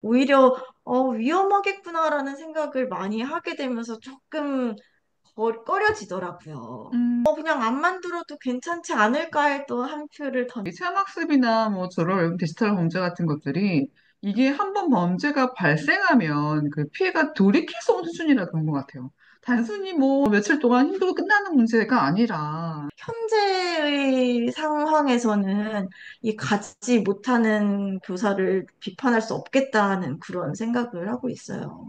오히려 위험하겠구나라는 생각을 많이 하게 되면서 조금 꺼려지더라고요. 음, 그냥 앞만 들어도 괜찮지 않을까에 또 한 표를 이 체험학습이나 뭐 저런 외국 디지털 범죄 같은 것들이 이게 한 번 범죄가 발생하면 그 피해가 돌이킬 수 없는 수준이라 그런 것 같아요. 단순히 뭐 며칠 동안 힘들고 끝나는 문제가 아니라 현재의 상황에서는 이 가지 못하는 교사를 비판할 수 없겠다는 그런 생각을 하고 있어요.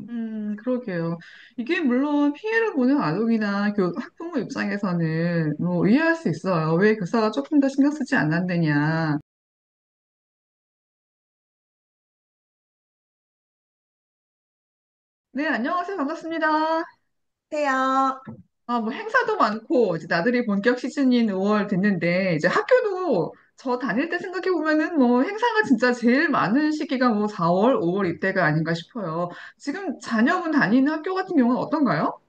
그러게요. 이게 물론 피해를 보는 아동이나 학부모 입장에서는 뭐 이해할 수 있어요. 왜 교사가 조금 더 신경 쓰지 않았느냐. 네, 안녕하세요. 반갑습니다. 세요. 뭐 행사도 많고, 이제 나들이 본격 시즌인 5월 됐는데, 이제 학교도 저 다닐 때 생각해보면은 뭐 행사가 진짜 제일 많은 시기가 뭐 4월, 5월 이때가 아닌가 싶어요. 지금 자녀분 다니는 학교 같은 경우는 어떤가요?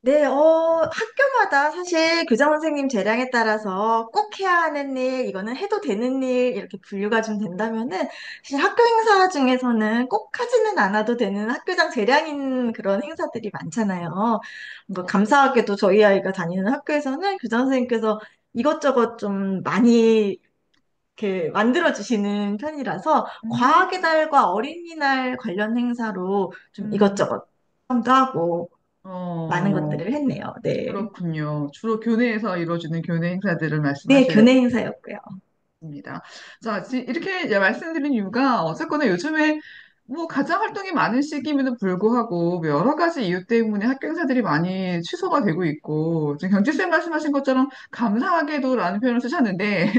네, 학교마다 사실 교장 선생님 재량에 따라서 꼭 해야 하는 일, 이거는 해도 되는 일, 이렇게 분류가 좀 된다면은, 사실 학교 행사 중에서는 꼭 하지는 않아도 되는 학교장 재량인 그런 행사들이 많잖아요. 뭐, 감사하게도 저희 아이가 다니는 학교에서는 교장 선생님께서 이것저것 좀 많이 이렇게 만들어주시는 편이라서, 음, 과학의 달과 어린이날 관련 행사로 좀 음, 이것저것 하기도 하고, 많은 어, 것들을 했네요. 네. 그렇군요. 주로 교내에서 이루어지는 교내 행사들을 네, 말씀하시는 교내 행사였고요. 입니다. 자, 이렇게 이제 말씀드린 이유가 어쨌거나 요즘에 뭐 가장 활동이 많은 시기임에도 불구하고 뭐 여러 가지 이유 때문에 학교 행사들이 많이 취소가 되고 있고 지금 경지쌤 말씀하신 것처럼 감사하게도라는 표현을 쓰셨는데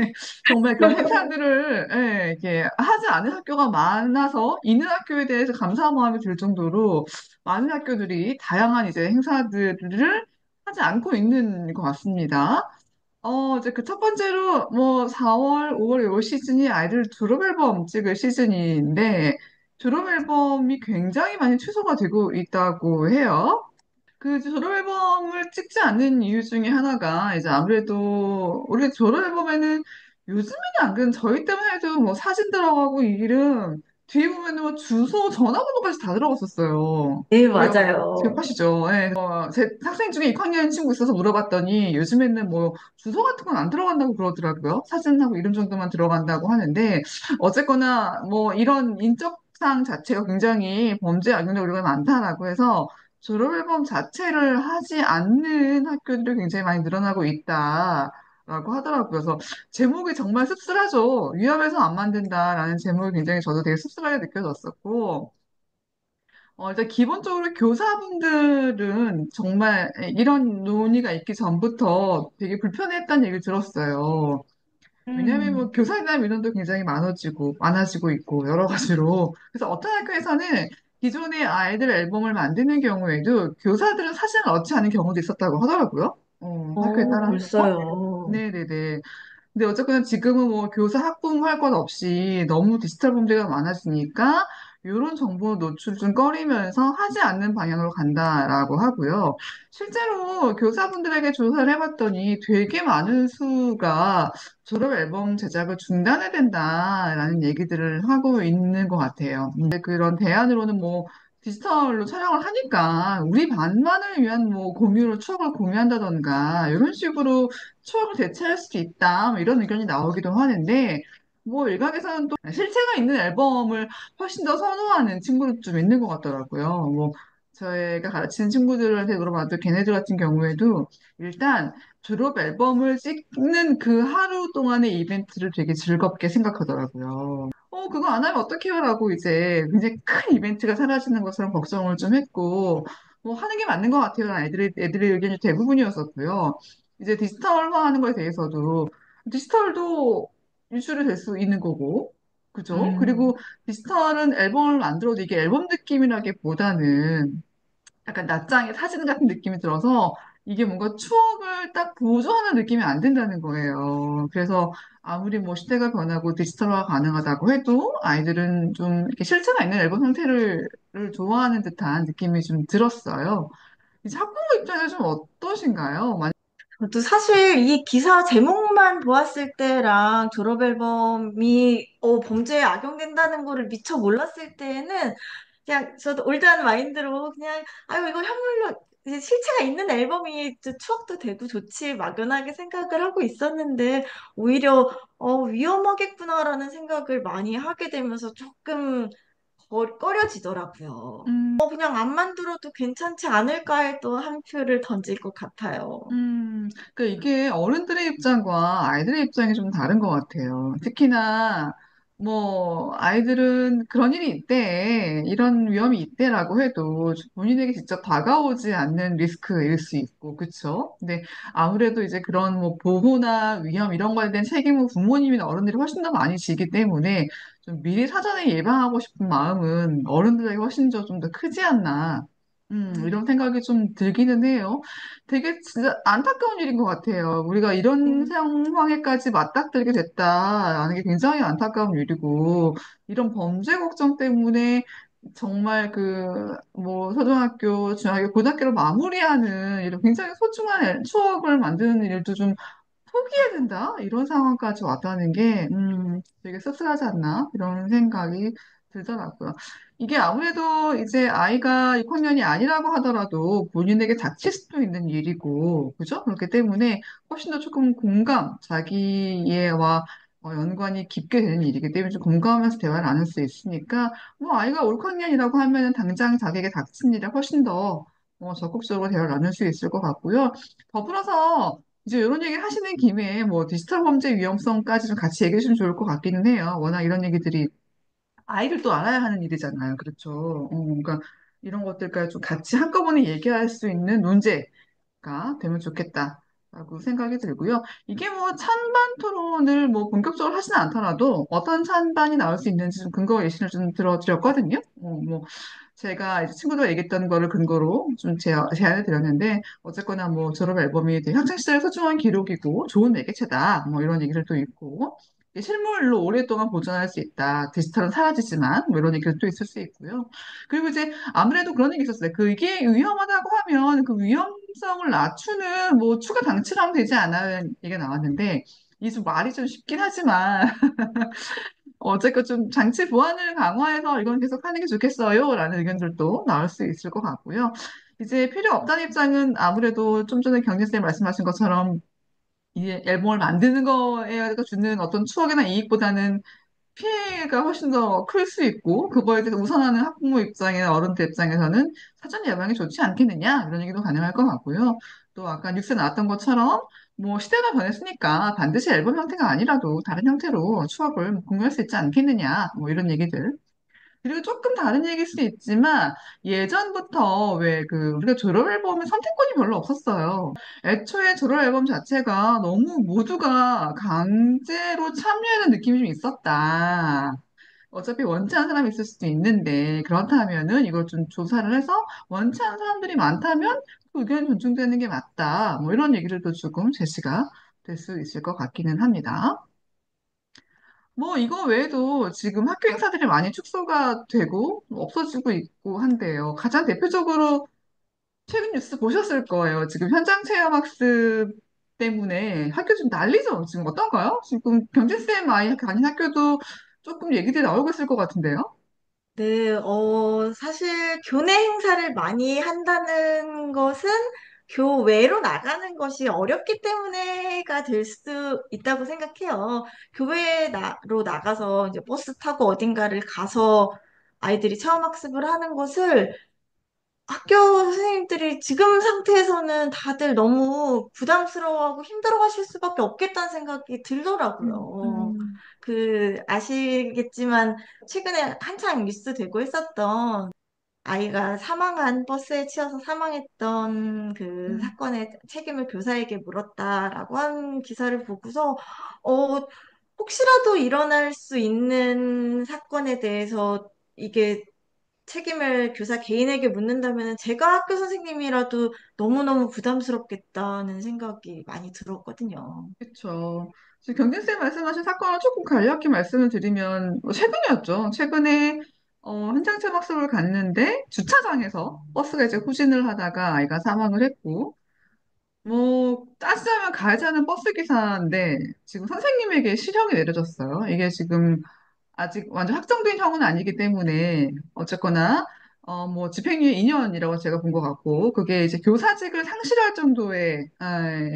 정말 그런 행사들을 이렇게 하지 않은 학교가 많아서 있는 학교에 대해서 감사한 마음이 들 정도로 많은 학교들이 다양한 이제 행사들을 하지 않고 있는 것 같습니다. 이제 그 첫 번째로 뭐 4월, 5월 요 시즌이 아이들 졸업 앨범 찍을 시즌인데 졸업 앨범이 굉장히 많이 취소가 되고 있다고 해요. 그 졸업 앨범을 찍지 않는 이유 중에 하나가 이제 아무래도 우리 졸업 앨범에는 요즘에는 안 그래도 저희 때만 해도 뭐 사진 들어가고 이름 뒤에 보면은 뭐 주소, 전화번호까지 다 들어갔었어요. 네, 그래가지고 맞아요. 기억하시죠? 예. 제 학생 중에 6학년 친구 있어서 물어봤더니 요즘에는 뭐 주소 같은 건 안 들어간다고 그러더라고요. 사진하고 이름 정도만 들어간다고 하는데 어쨌거나 뭐 이런 인적사항 자체가 굉장히 범죄 악용의 우려가 많다라고 해서 졸업앨범 자체를 하지 않는 학교들이 굉장히 많이 늘어나고 있다라고 하더라고요. 그래서 제목이 정말 씁쓸하죠. 위험해서 안 만든다라는 제목이 굉장히 저도 되게 씁쓸하게 느껴졌었고, 일단 기본적으로 교사분들은 정말 이런 논의가 있기 전부터 되게 불편했다는 얘기를 들었어요. 왜냐하면 뭐 음. 교사에 대한 민원도 굉장히 많아지고 있고 여러 가지로 그래서 어떤 학교에서는 기존의 아이들 앨범을 만드는 경우에도 교사들은 사진을 넣지 않은 경우도 있었다고 하더라고요. 학교에 따라서. 벌써요. 네네네. 근데 어쨌거나 지금은 뭐 교사 학부모 할 것 없이 너무 디지털 범죄가 많아지니까 이런 정보 노출 좀 꺼리면서 하지 않는 방향으로 간다라고 하고요. 실제로 교사분들에게 조사를 해봤더니 되게 많은 수가 졸업 앨범 제작을 중단해야 된다라는 얘기들을 하고 있는 것 같아요. 근데 그런 대안으로는 뭐 디지털로 촬영을 하니까 우리 반만을 위한 뭐 공유로 추억을 공유한다던가 이런 식으로 추억을 대체할 수 있다 뭐 이런 의견이 나오기도 하는데 뭐 일각에서는 또 실체가 있는 앨범을 훨씬 더 선호하는 친구도 좀 있는 것 같더라고요. 뭐 저희가 가르치는 친구들한테 물어봐도 걔네들 같은 경우에도 일단 졸업 앨범을 찍는 그 하루 동안의 이벤트를 되게 즐겁게 생각하더라고요. 그거 안 하면 어떡해요? 라고 이제 굉장히 큰 이벤트가 사라지는 것처럼 걱정을 좀 했고, 뭐 하는 게 맞는 것 같아요. 애들의 의견이 대부분이었었고요. 이제 디지털화하는 거에 대해서도 디지털도 유출이 될 수 있는 거고, 그죠? 음. 그리고 디지털은 앨범을 만들어도 이게 앨범 느낌이라기보다는 약간 낱장의 사진 같은 느낌이 들어서 이게 뭔가 추억을 딱 보존하는 느낌이 안 든다는 거예요. 그래서 아무리 뭐 시대가 변하고 디지털화가 가능하다고 해도 아이들은 좀 이렇게 실체가 있는 앨범 형태를 좋아하는 듯한 느낌이 좀 들었어요. 이제 학부모 입장에서 좀 어떠신가요? 또 사실 이 기사 제목만 보았을 때랑 졸업 앨범이 범죄에 악용된다는 거를 미처 몰랐을 때에는 그냥 저도 올드한 마인드로 그냥 아유 이거 현물로 이제 실체가 있는 앨범이 추억도 되고 좋지 막연하게 생각을 하고 있었는데 오히려 위험하겠구나라는 생각을 많이 하게 되면서 조금 꺼려지더라고요. 음, 그냥 안만 들어도 괜찮지 않을까에 또 한 표를 던질 것 같아요. 그러니까 이게 어른들의 입장과 아이들의 입장이 좀 다른 것 같아요. 특히나 뭐 아이들은 그런 일이 있대, 이런 위험이 있대라고 해도 본인에게 직접 다가오지 않는 리스크일 수 있고, 그렇죠? 근데 아무래도 이제 그런 뭐 보호나 위험 이런 거에 대한 책임은 부모님이나 어른들이 훨씬 더 많이 지기 때문에 좀 미리 사전에 예방하고 싶은 마음은 어른들에게 훨씬 좀 더 크지 않나. 이런 생각이 좀 들기는 해요. 되게 진짜 안타까운 일인 것 같아요. 우리가 이런 네. 상황에까지 맞닥뜨리게 됐다라는 게 굉장히 안타까운 일이고, 이런 범죄 걱정 때문에 정말 뭐, 초등학교, 중학교, 고등학교를 마무리하는 이런 굉장히 소중한 추억을 만드는 일도 좀 포기해야 된다? 이런 상황까지 왔다는 게, 되게 씁쓸하지 않나? 이런 생각이 들더라고요. 이게 아무래도 이제 아이가 6학년이 아니라고 하더라도 본인에게 닥칠 수도 있는 일이고, 그죠? 그렇기 때문에 훨씬 더 조금 자기애와 연관이 깊게 되는 일이기 때문에 좀 공감하면서 대화를 나눌 수 있으니까, 뭐 아이가 5학년이라고 하면은 당장 자기에게 닥친 일에 훨씬 더 적극적으로 대화를 나눌 수 있을 것 같고요. 더불어서 이제 이런 얘기 하시는 김에 뭐 디지털 범죄 위험성까지 좀 같이 얘기해 주시면 좋을 것 같기는 해요. 워낙 이런 얘기들이 아이들도 알아야 하는 일이잖아요. 그렇죠. 그러니까 이런 것들까지 좀 같이 한꺼번에 얘기할 수 있는 논제가 되면 좋겠다라고 생각이 들고요. 이게 뭐 찬반 토론을 뭐 본격적으로 하지는 않더라도 어떤 찬반이 나올 수 있는지 좀 근거 예시를 좀 들어드렸거든요. 뭐 제가 이제 친구들 얘기했던 거를 근거로 좀 제안을 드렸는데 어쨌거나 뭐 졸업 앨범이 되게 학창 시절의 소중한 기록이고 좋은 매개체다 뭐 이런 얘기를 또 있고 이게 실물로 오랫동안 보존할 수 있다 디지털은 사라지지만 뭐 이런 얘기를 또 있을 수 있고요. 그리고 이제 아무래도 그런 얘기 있었어요. 그게 위험하다고 하면 그 위험성을 낮추는 뭐 추가 장치를 하면 되지 않아요 얘기가 나왔는데 이게 좀 말이 좀 쉽긴 하지만 어쨌건 좀 장치 보안을 강화해서 이건 계속 하는 게 좋겠어요. 라는 의견들도 나올 수 있을 것 같고요. 이제 필요 없다는 입장은 아무래도 좀 전에 경진쌤 말씀하신 것처럼 이 앨범을 만드는 거에 주는 어떤 추억이나 이익보다는 피해가 훨씬 더 클 수 있고, 그거에 대해서 우선하는 학부모 입장이나 어른들 입장에서는 사전 예방이 좋지 않겠느냐, 이런 얘기도 가능할 것 같고요. 또 아까 뉴스에 나왔던 것처럼, 뭐 시대가 변했으니까 반드시 앨범 형태가 아니라도 다른 형태로 추억을 공유할 수 있지 않겠느냐, 뭐 이런 얘기들. 그리고 조금 다른 얘기일 수 있지만 예전부터 왜 우리가 졸업 앨범에 선택권이 별로 없었어요. 애초에 졸업 앨범 자체가 너무 모두가 강제로 참여하는 느낌이 좀 있었다. 어차피 원치 않은 사람이 있을 수도 있는데 그렇다면은 이걸 좀 조사를 해서 원치 않은 사람들이 많다면 그 의견이 존중되는 게 맞다. 뭐 이런 얘기들도 조금 제시가 될 수 있을 것 같기는 합니다. 뭐 이거 외에도 지금 학교 행사들이 많이 축소가 되고 없어지고 있고 한데요. 가장 대표적으로 최근 뉴스 보셨을 거예요. 지금 현장 체험 학습 때문에 학교 좀 난리죠. 지금 어떤가요? 지금 경제쌤 아이 다니는 학교도 조금 얘기들이 나오고 있을 것 같은데요. 네, 사실 교내 행사를 많이 한다는 것은 교외로 나가는 것이 어렵기 때문에가 될 수 있다고 생각해요. 교외로 나가서 이제 버스 타고 어딘가를 가서 아이들이 체험학습을 하는 것을 학교 선생님들이 지금 상태에서는 다들 너무 부담스러워하고 힘들어하실 수밖에 없겠다는 생각이 음, 들더라고요. 음, 아시겠지만 최근에 한창 뉴스 되고 있었던 아이가 버스에 치여서 사망했던 그 음. 사건의 책임을 교사에게 물었다라고 한 기사를 보고서, 어, 혹시라도 일어날 수 있는 사건에 대해서 이게 책임을 교사 개인에게 묻는다면 제가 학교 선생님이라도 너무너무 부담스럽겠다는 생각이 많이 들었거든요. 그렇죠. 지금 경진쌤 말씀하신 사건을 조금 간략히 말씀을 드리면 뭐 최근이었죠. 최근에 현장 체험 학습을 갔는데 주차장에서 버스가 이제 후진을 하다가 아이가 사망을 했고 뭐, 따지자면 가해자는 버스 기사인데, 지금 선생님에게 실형이 내려졌어요. 이게 지금 아직 완전 확정된 형은 아니기 때문에, 어쨌거나, 뭐, 집행유예 2년이라고 제가 본 것 같고, 그게 이제 교사직을 상실할 정도의,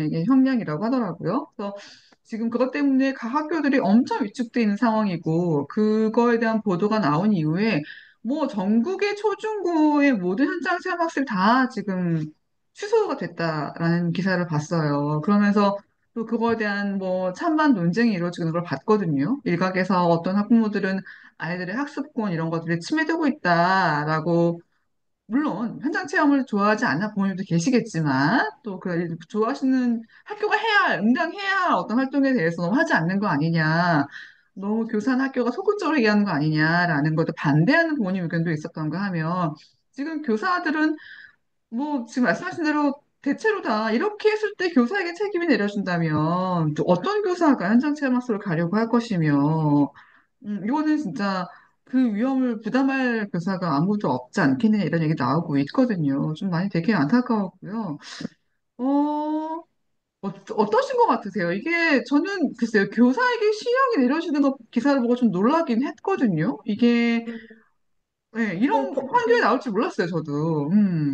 이게 형량이라고 하더라고요. 그래서 지금 그것 때문에 각 학교들이 엄청 위축돼 있는 상황이고, 그거에 대한 보도가 나온 이후에, 뭐, 전국의 초중고의 모든 현장 체험학습이 다 지금 취소가 됐다라는 기사를 봤어요. 그러면서 또 그거에 대한 뭐 찬반 논쟁이 이루어지는 걸 봤거든요. 일각에서 어떤 학부모들은 아이들의 학습권 이런 것들이 침해되고 있다라고, 물론 현장 체험을 좋아하지 않는 부모님도 계시겠지만 또 그 좋아하시는 학교가 해야 할, 응당해야 할 어떤 활동에 대해서 너무 하지 않는 거 아니냐. 너무 교사나 학교가 소극적으로 얘기하는 거 아니냐라는 것도 반대하는 부모님 의견도 있었던가 하면, 지금 교사들은 뭐, 지금 말씀하신 대로 대체로 다 이렇게 했을 때 교사에게 책임이 내려진다면 또 어떤 교사가 현장 체험학습을 가려고 할 것이며, 이거는 진짜 그 위험을 부담할 교사가 아무도 없지 않겠느냐 이런 얘기 나오고 있거든요. 좀 많이 되게 안타까웠고요. 어, 어떠신 것 같으세요? 이게 저는 글쎄요, 교사에게 실형이 내려지는 것 기사를 보고 좀 놀라긴 했거든요. 이게 네, 어, 이런 판결이 나올 줄 몰랐어요, 저도.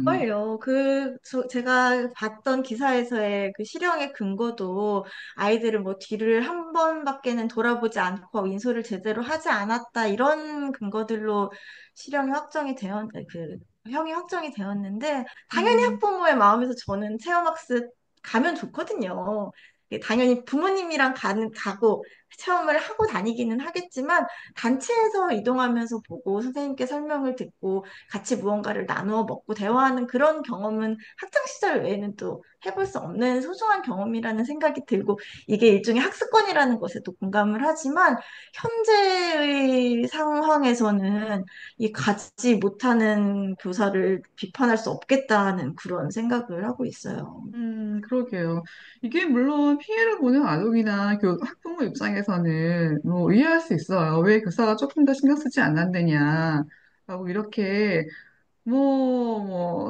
정말요. 제가 봤던 기사에서의 그 실형의 근거도 아이들을 뭐 뒤를 한 번밖에는 돌아보지 않고 인솔을 제대로 하지 않았다, 이런 근거들로 실형이 확정이 형이 확정이 되었는데, 당연히 음, 학부모의 마음에서 저는 체험학습 가면 좋거든요. 당연히 부모님이랑 가고 체험을 하고 다니기는 하겠지만, 단체에서 이동하면서 보고 선생님께 설명을 듣고 같이 무언가를 나누어 먹고 대화하는 그런 경험은 학창 시절 외에는 또 해볼 수 없는 소중한 경험이라는 생각이 들고, 이게 일종의 학습권이라는 것에도 공감을 하지만, 현재의 상황에서는 이 가지 못하는 교사를 비판할 수 없겠다는 그런 생각을 하고 있어요. 그러게요. 이게 물론 피해를 보는 아동이나 학부모 입장에서는 뭐 이해할 수 있어요. 왜 교사가 조금 더 신경 쓰지 않았느냐. 라고 이렇게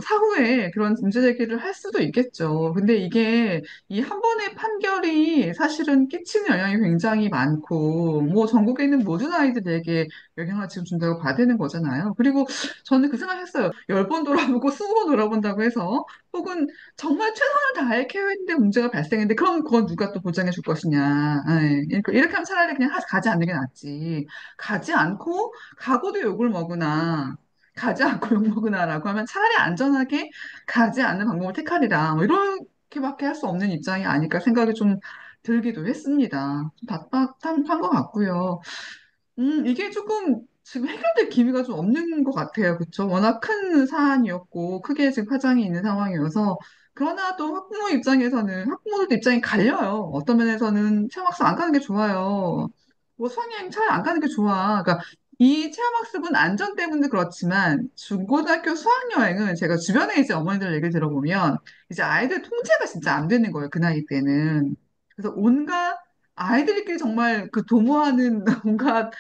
사후에 그런 문제 제기를 할 수도 있겠죠. 근데 이게 이 한 번의 판결이 사실은 끼치는 영향이 굉장히 많고, 뭐, 전국에 있는 모든 아이들에게 영향을 지금 준다고 봐야 되는 거잖아요. 그리고 저는 그 생각했어요. 10번 돌아보고 20번 돌아본다고 해서, 혹은 정말 최선을 다해 케어했는데 문제가 발생했는데, 그럼 그건 누가 또 보장해 줄 것이냐. 예. 그러니까 이렇게 하면 차라리 그냥 가지 않는 게 낫지. 가지 않고, 가고도 욕을 먹으나, 가지 않고 욕먹으나라고 하면 차라리 안전하게 가지 않는 방법을 택하리라. 뭐 이렇게밖에 할 수 없는 입장이 아닐까 생각이 좀 들기도 했습니다. 좀 답답한 것 같고요. 이게 조금 지금 해결될 기미가 좀 없는 것 같아요. 그쵸? 워낙 큰 사안이었고, 크게 지금 파장이 있는 상황이어서. 그러나 또 학부모 입장에서는, 학부모들도 입장이 갈려요. 어떤 면에서는 체험학습 안 가는 게 좋아요. 뭐 수학여행 차라리 안 가는 게 좋아. 그러니까 이 체험학습은 안전 때문에 그렇지만, 중고등학교 수학여행은 제가 주변에 이제 어머니들 얘기를 들어보면, 이제 아이들 통제가 진짜 안 되는 거예요. 그 나이 때는. 그래서 온갖 아이들끼리 정말 그 도모하는 온갖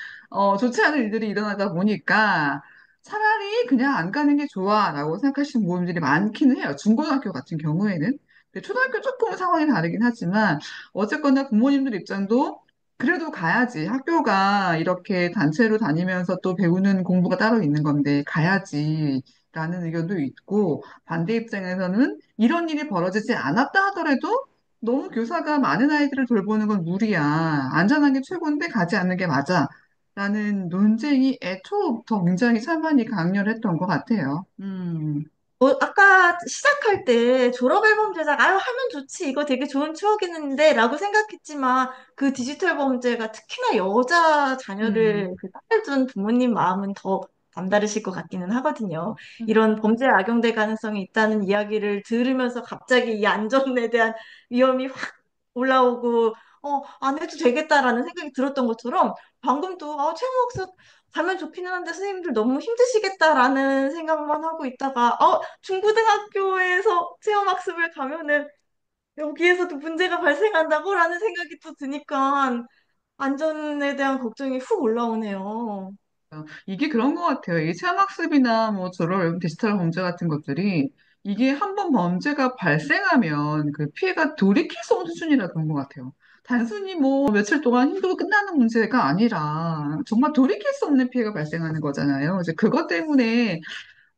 좋지 않은 일들이 일어나다 보니까 차라리 그냥 안 가는 게 좋아라고 생각하시는 부모님들이 많기는 해요. 중고등학교 같은 경우에는. 근데 초등학교 조금 상황이 다르긴 하지만 어쨌거나 부모님들 입장도 그래도 가야지. 학교가 이렇게 단체로 다니면서 또 배우는 공부가 따로 있는 건데 가야지. 라는 의견도 있고 반대 입장에서는 이런 일이 벌어지지 않았다 하더라도 너무 교사가 많은 아이들을 돌보는 건 무리야. 안전한 게 최고인데 가지 않는 게 맞아. 라는 논쟁이 애초부터 굉장히 찬반이 강렬했던 것 같아요. 아까 시작할 때 졸업 앨범 제작, 아유, 하면 좋지. 이거 되게 좋은 추억이는데, 라고 생각했지만, 그 디지털 범죄가 특히나 여자 음, 자녀를 그 딸을 둔 부모님 마음은 더 남다르실 것 같기는 하거든요. 음, 이런 범죄에 악용될 가능성이 있다는 이야기를 들으면서 갑자기 이 안전에 대한 위험이 확 올라오고, 안 해도 되겠다라는 생각이 들었던 것처럼, 방금도, 최목수 가면 좋기는 한데 선생님들 너무 힘드시겠다라는 생각만 하고 있다가, 중고등학교에서 체험학습을 가면은 여기에서도 문제가 발생한다고라는 생각이 또 드니까 안전에 대한 걱정이 훅 올라오네요. 이게 그런 것 같아요. 이 체험학습이나 뭐 저런 디지털 범죄 같은 것들이 이게 한 번 범죄가 발생하면 그 피해가 돌이킬 수 없는 수준이라 그런 것 같아요. 단순히 뭐 며칠 동안 힘들고 끝나는 문제가 아니라 정말 돌이킬 수 없는 피해가 발생하는 거잖아요. 이제 그것 때문에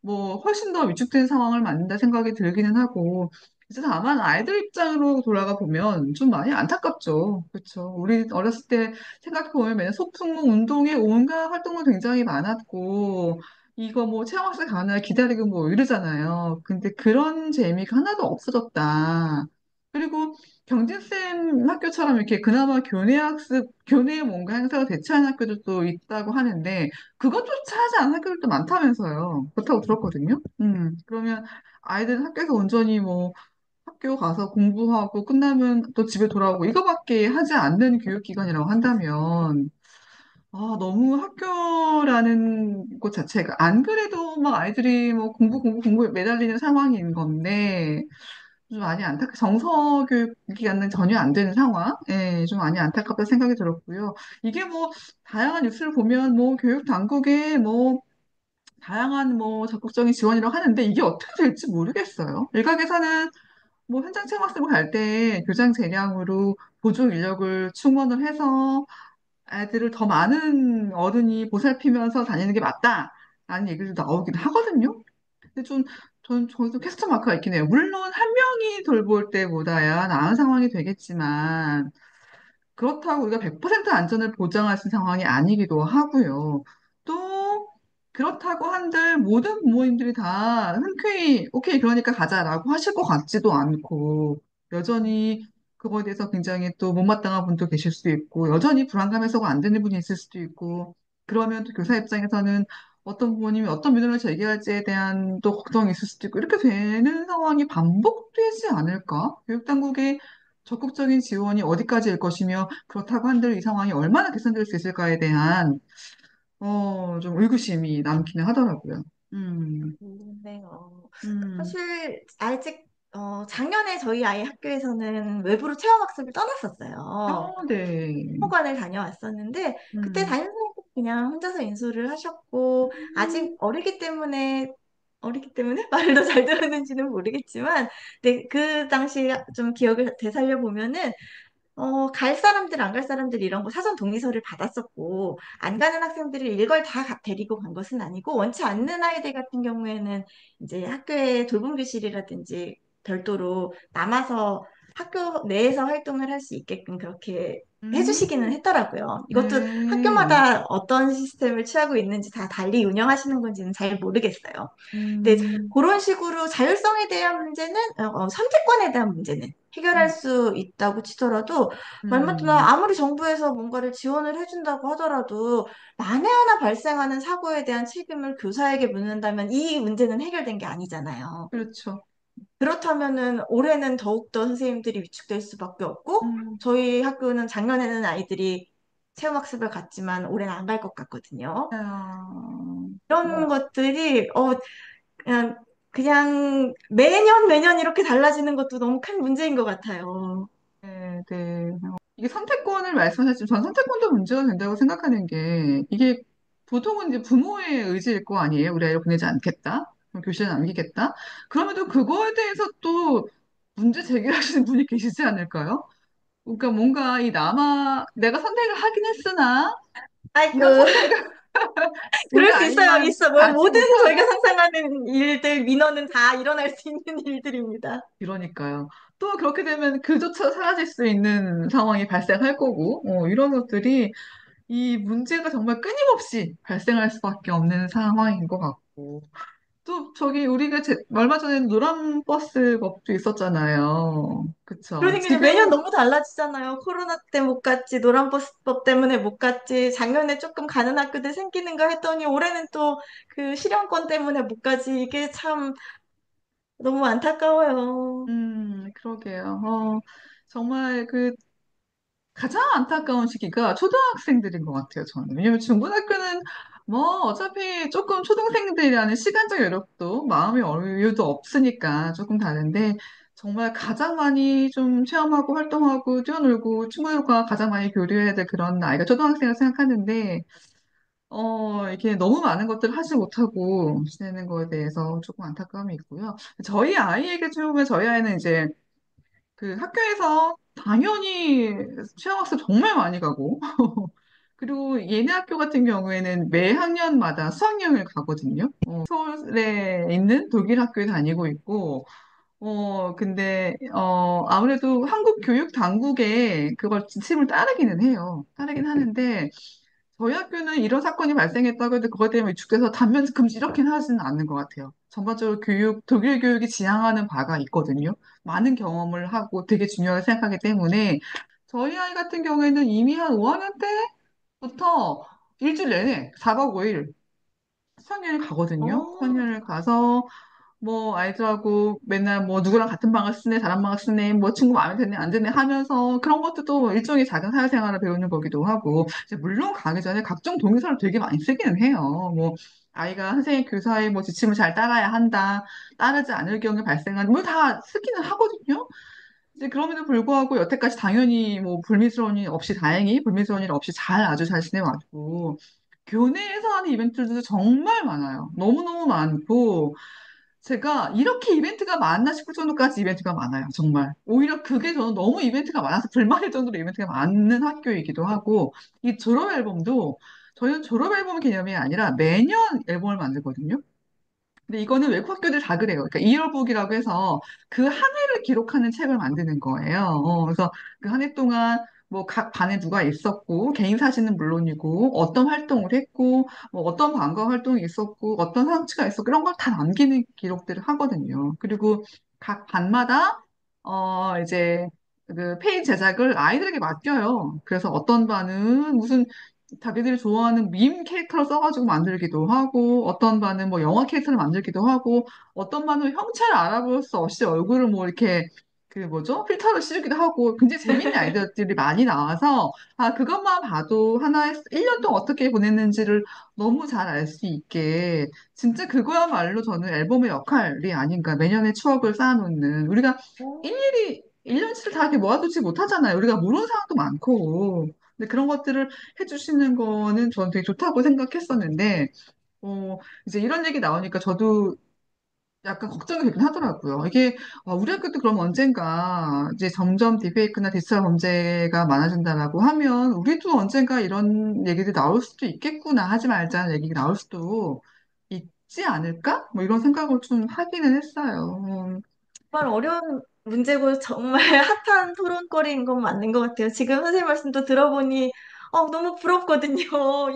뭐 훨씬 더 위축된 상황을 만든다 생각이 들기는 하고 이제 다만 아이들 입장으로 돌아가 보면 좀 많이 안타깝죠. 그렇죠. 우리 어렸을 때 생각해 보면 매년 소풍 운동회 온갖 활동도 굉장히 많았고 이거 뭐 체험학생 가는 날 기다리고 뭐 이러잖아요. 근데 그런 재미가 하나도 없어졌다. 그리고 경진쌤 학교처럼 이렇게 그나마 교내 학습, 교내 뭔가 행사가 대체하는 학교들도 있다고 하는데 그것조차 하지 않은 학교들도 많다면서요. 그렇다고 들었거든요. 그러면 아이들은 학교에서 온전히 뭐 학교 가서 공부하고 끝나면 또 집에 돌아오고 이거밖에 하지 않는 교육기관이라고 한다면 너무 학교라는 곳 자체가 안 그래도 막 아이들이 뭐 공부에 매달리는 상황인 건데 좀 많이 정서 교육기관은 전혀 안 되는 상황, 예, 좀 많이 안타깝다 생각이 들었고요. 이게 뭐 다양한 뉴스를 보면 뭐 교육 당국에 뭐 다양한 뭐 적극적인 지원이라고 하는데 이게 어떻게 될지 모르겠어요. 일각에서는 뭐 현장 체험학습을 갈 때 교장 재량으로 보조 인력을 충원을 해서 애들을 더 많은 어른이 보살피면서 다니는 게 맞다라는 얘기도 나오긴 하거든요. 근데 저도 퀘스천 마크가 있긴 해요. 물론 한 명이 돌볼 때보다야 나은 상황이 되겠지만 그렇다고 우리가 100% 안전을 보장할 수 있는 상황이 아니기도 하고요. 또 그렇다고 한들 모든 부모님들이 다 흔쾌히 오케이 그러니까 가자라고 하실 것 같지도 않고 여전히 그거에 대해서 굉장히 또 못마땅한 분도 계실 수도 있고 여전히 불안감해서가 안 되는 분이 있을 수도 있고 그러면 또 교사 입장에서는 어떤 부모님이 어떤 민원을 제기할지에 대한 또 걱정이 있을 수도 있고 이렇게 되는 상황이 반복되지 않을까? 교육당국의 적극적인 지원이 어디까지일 것이며 그렇다고 한들 이 상황이 얼마나 개선될 수 있을까에 대한 좀 의구심이 남기는 하더라고요. 네, 음, 사실 아직 작년에 저희 아이 학교에서는 외부로 체험학습을 떠났었어요. 네. 학원을 다녀왔었는데 그때 음, 담임선생님도 그냥 혼자서 인수를 하셨고 아직 음, 어리기 때문에 말을 더 잘 들었는지는 모르겠지만 근데 그 당시 좀 기억을 되살려 보면은 갈 사람들, 안 갈 사람들 이런 거 사전 동의서를 받았었고, 안 가는 학생들을 일괄 다 데리고 간 것은 아니고, 원치 않는 아이들 같은 경우에는 이제 학교에 돌봄 교실이라든지 별도로 남아서 학교 내에서 활동을 할 수 있게끔 그렇게 해주시기는 음, 했더라고요. 이것도 네. 학교마다 어떤 시스템을 취하고 있는지 다 달리 운영하시는 건지는 잘 모르겠어요. 근데 음, 그런 식으로 자율성에 대한 문제는, 선택권에 대한 문제는 해결할 음, 수 있다고 치더라도, 말 맞다나 음, 아무리 정부에서 뭔가를 지원을 해준다고 하더라도, 만에 하나 발생하는 사고에 대한 책임을 교사에게 묻는다면 이 문제는 해결된 게 아니잖아요. 그렇죠. 그렇다면은 올해는 더욱더 선생님들이 위축될 수밖에 없고, 음, 저희 학교는 작년에는 아이들이 체험학습을 갔지만 올해는 안 갈 것 같거든요. 이런 뭐, 것들이, 그냥, 그냥 매년 매년 이렇게 달라지는 것도 너무 큰 문제인 것 같아요. 네, 네. 이게 선택권을 말씀하셨지만 전 선택권도 문제가 된다고 생각하는 게 이게 보통은 이제 부모의 의지일 거 아니에요. 우리 아이를 보내지 않겠다. 그럼 교실에 남기겠다. 그럼에도 그거에 대해서 또 문제 제기하시는 분이 계시지 않을까요? 그러니까 뭔가 내가 선택을 하긴 했으나 이런 아이고, 선택을 우리 그럴 수 있어요. 아이만 있어. 뭐, 가지 모든 저희가 못하고 상상하는 일들, 민원은 다 일어날 수 있는 일들입니다. 이러니까요. 또 그렇게 되면 그조차 사라질 수 있는 상황이 발생할 거고 이런 것들이 이 문제가 정말 끊임없이 발생할 수밖에 없는 상황인 것 같고. 또 저기 우리가 얼마 전에 노란 버스 법도 있었잖아요. 그쵸. 그러니까 매년 지금, 너무 달라지잖아요. 코로나 때 못 갔지, 노란버스법 때문에 못 갔지, 작년에 조금 가는 학교들 생기는가 했더니 올해는 또 그 실현권 때문에 못 가지. 이게 참 너무 안타까워요. 그러게요. 정말 가장 안타까운 시기가 초등학생들인 것 같아요, 저는. 왜냐면 중고등학교는 뭐 어차피 조금 초등생들이라는 시간적 여력도 마음의 여유도 없으니까 조금 다른데 정말 가장 많이 좀 체험하고 활동하고 뛰어놀고 친구들과 가장 많이 교류해야 될 그런 나이가 초등학생이라고 생각하는데 이렇게 너무 많은 것들을 하지 못하고 지내는 거에 대해서 조금 안타까움이 있고요. 저희 아이에게 주면 저희 아이는 이제 그 학교에서 당연히 체험학습 정말 많이 가고, 그리고 얘네 학교 같은 경우에는 매 학년마다 수학여행을 가거든요. 서울에 있는 독일 학교에 다니고 있고, 근데, 아무래도 한국 교육 당국에 그걸 지침을 따르기는 해요. 따르긴 하는데, 저희 학교는 이런 사건이 발생했다고 해도 그것 때문에 위축돼서 단면 금지 이렇게는 하지는 않는 것 같아요. 전반적으로 독일 교육이 지향하는 바가 있거든요. 많은 경험을 하고 되게 중요하게 생각하기 때문에 저희 아이 같은 경우에는 이미 한 5학년 때부터 일주일 내내 4박 5일 수학여행을 가거든요. 어, 수학여행을 가서 뭐 아이들하고 맨날 뭐 누구랑 같은 방을 쓰네, 다른 방을 쓰네, 뭐 친구 마음에 드네, 안 드네 하면서 그런 것도 또 일종의 작은 사회생활을 배우는 거기도 하고, 이제 물론 가기 전에 각종 동의서를 되게 많이 쓰기는 해요. 뭐 아이가 선생님 교사의 뭐 지침을 잘 따라야 한다, 따르지 않을 경우에 발생한 뭐 다 쓰기는 하거든요. 이제 그럼에도 불구하고 여태까지 당연히 뭐 불미스러운 일 없이 다행히 불미스러운 일 없이 아주 잘 지내왔고, 교내에서 하는 이벤트들도 정말 많아요. 너무너무 많고, 제가 이렇게 이벤트가 많나 싶을 정도까지 이벤트가 많아요. 정말. 오히려 그게 저는 너무 이벤트가 많아서 불만일 정도로 이벤트가 많은 학교이기도 하고, 이 졸업 앨범도 저희는 졸업 앨범 개념이 아니라 매년 앨범을 만들거든요. 근데 이거는 외국 학교들 다 그래요. 그러니까 이어북이라고 해서 그 한 해를 기록하는 책을 만드는 거예요. 그래서 그 한 해 동안 뭐 각 반에 누가 있었고, 개인 사진은 물론이고, 어떤 활동을 했고, 뭐 어떤 방과 활동이 있었고, 어떤 상처가 있었고, 그런 걸 다 남기는 기록들을 하거든요. 그리고 각 반마다, 이제 그 페이지 제작을 아이들에게 맡겨요. 그래서 어떤 반은 무슨 자기들이 좋아하는 밈 캐릭터를 써가지고 만들기도 하고, 어떤 반은 뭐 영화 캐릭터를 만들기도 하고, 어떤 반은 형체를 알아볼 수 없이 얼굴을 뭐 이렇게 그 뭐죠? 필터로 씌우기도 하고, 굉장히 재밌는 아이디어들이 많이 나와서, 아, 그것만 봐도 하나의 1년 동안 어떻게 보냈는지를 너무 잘 알 수 있게, 진짜 그거야말로 저는 앨범의 역할이 아닌가. 매년의 추억을 쌓아놓는. 우리가 어. 일일이 1년치를 다 이렇게 모아두지 못하잖아요. 우리가 모르는 사항도 많고. 근데 그런 것들을 해주시는 거는 저는 되게 좋다고 생각했었는데, 어, 이제 이런 얘기 나오니까 저도 약간 걱정이 되긴 하더라고요. 이게, 우리 학교도 그럼 언젠가 이제 점점 딥페이크나 디지털 범죄가 많아진다라고 하면, 우리도 언젠가 이런 얘기들이 나올 수도 있겠구나, 하지 말자는 얘기가 나올 수도 있지 않을까? 뭐 이런 생각을 좀 하기는 했어요. 정말 어려운 문제고 정말 핫한 토론거리인 건 맞는 것 같아요. 지금 선생님 말씀도 들어보니 너무 부럽거든요.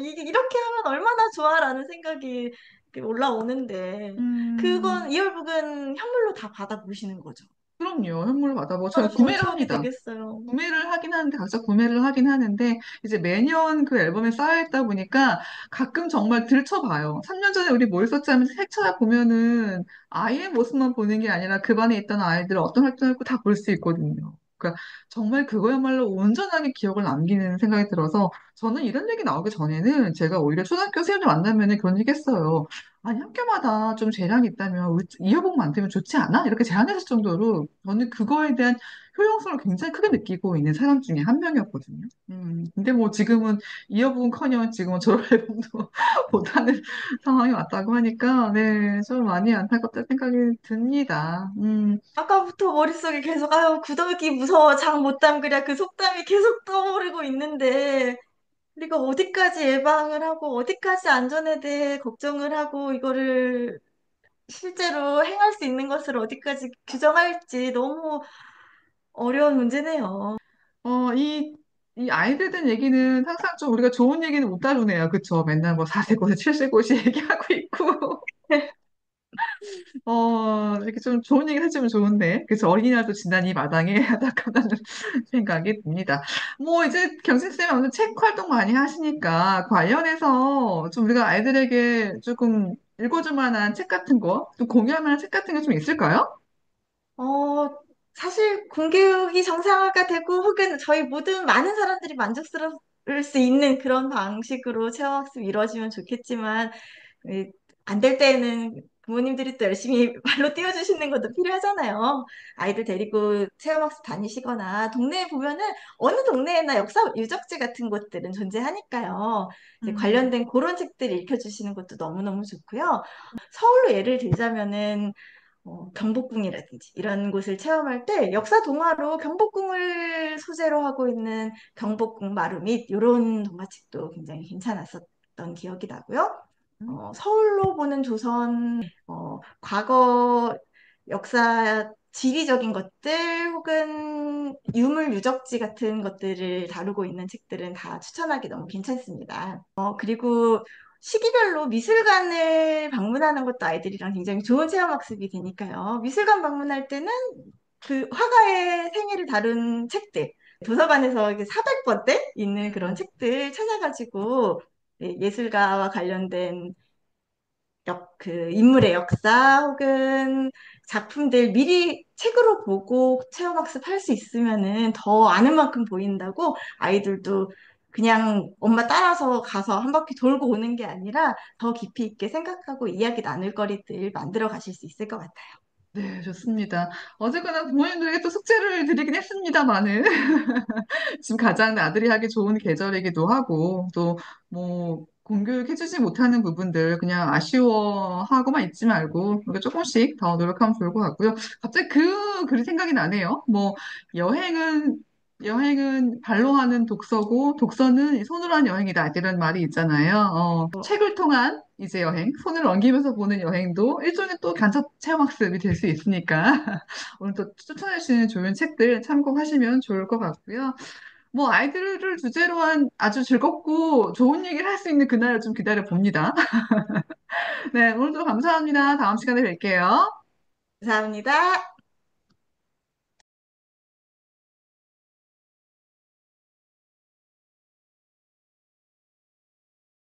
이게 이렇게 하면 얼마나 좋아라는 생각이 이렇게 올라오는데 그건 음, 이월북은 현물로 다 받아보시는 거죠. 그럼요. 선물을 받아보고 저희 얼마나 좋은 구매를 추억이 합니다. 되겠어요. 구매를 하긴 하는데, 각자 구매를 하긴 하는데, 이제 매년 그 앨범에 쌓여있다 보니까 가끔 정말 들춰봐요. 3년 전에 우리 뭐 했었지 하면서 색 찾아보면은 아이의 모습만 보는 게 아니라 그 반에 있던 아이들 어떤 활동을 했고 다 볼 수 있거든요. 그러니까 정말 그거야말로 온전하게 기억을 남기는 생각이 들어서 저는 이런 얘기 나오기 전에는 제가 오히려 초등학교 선생님들 만나면은 그런 얘기 했어요. 아니, 학교마다 좀 재량이 있다면 우리 이어복 만들면 좋지 않아? 이렇게 제안했을 정도로 저는 그거에 대한 효용성을 굉장히 크게 느끼고 있는 사람 중에 한 명이었거든요. 근데 뭐 지금은 이어폰커녕 지금은 졸업 앨범도 못하는 상황이 왔다고 하니까, 네, 좀 많이 안타깝다 생각이 듭니다. 아까부터 머릿속에 계속 아유 구더기 무서워 장 못 담그랴 그 속담이 계속 떠오르고 있는데 우리가 어디까지 예방을 하고 어디까지 안전에 대해 걱정을 하고 이거를 실제로 행할 수 있는 것을 어디까지 규정할지 너무 어려운 문제네요. 이 아이들 된 얘기는 항상 좀 우리가 좋은 얘기는 못 다루네요. 그쵸? 맨날 뭐 4세 고시, 7세 고시 얘기하고 있고. 이렇게 좀 좋은 얘기를 해주면 좋은데. 그래서 어린이날도 지난 이 마당에 하다가는 생각이 듭니다. 뭐, 이제 경진쌤이 오늘 책 활동 많이 하시니까 관련해서 좀 우리가 아이들에게 조금 읽어줄 만한 책 같은 거, 또 공유할 만한 책 같은 게 좀 있을까요? 어, 사실 공교육이 정상화가 되고 혹은 저희 모든 많은 사람들이 만족스러울 수 있는 그런 방식으로 체험학습이 이루어지면 좋겠지만 안 될 때는 부모님들이 또 열심히 발로 뛰어주시는 것도 필요하잖아요. 아이들 데리고 체험학습 다니시거나 동네에 보면은 어느 동네에나 역사 유적지 같은 곳들은 존재하니까요. 이제 음, 관련된 그런 책들 읽혀주시는 것도 너무너무 좋고요. 서울로 예를 들자면은 경복궁이라든지 이런 곳을 체험할 때 역사 동화로 경복궁을 소재로 하고 있는 경복궁 마루밑 이런 동화책도 굉장히 괜찮았었던 기억이 나고요. 음, 서울로 보는 조선 과거 역사 지리적인 것들 혹은 유물 유적지 같은 것들을 다루고 있는 책들은 다 추천하기 너무 괜찮습니다. 그리고 시기별로 미술관을 방문하는 것도 아이들이랑 굉장히 좋은 체험학습이 되니까요. 미술관 방문할 때는 그 화가의 생애를 다룬 책들, 도서관에서 이렇게 400권대 있는 그런 음. 책들 찾아가지고 예술가와 관련된 그 인물의 역사 혹은 작품들 미리 책으로 보고 체험학습할 수 있으면은 더 아는 만큼 보인다고 아이들도 그냥 엄마 따라서 가서 한 바퀴 돌고 오는 게 아니라 더 깊이 있게 생각하고 이야기 나눌 거리들 만들어 가실 수 있을 것 같아요. 네, 좋습니다. 어쨌거나 부모님들에게 또 숙제를 드리긴 했습니다만은, 지금 가장 나들이 하기 좋은 계절이기도 하고, 또, 뭐, 공교육 해주지 못하는 부분들 그냥 아쉬워하고만 있지 말고, 이렇게 조금씩 더 노력하면 좋을 것 같고요. 갑자기 글이 생각이 나네요. 뭐, 여행은, 여행은 발로 하는 독서고, 독서는 손으로 하는 여행이다. 이런 말이 있잖아요. 책을 통한 이제 여행, 손을 넘기면서 보는 여행도 일종의 또 간접 체험학습이 될 수 있으니까, 오늘 또 추천해 주시는 좋은 책들 참고하시면 좋을 것 같고요. 뭐 아이들을 주제로 한 아주 즐겁고 좋은 얘기를 할 수 있는 그날을 좀 기다려 봅니다. 네, 오늘도 감사합니다. 다음 시간에 뵐게요. 감사합니다.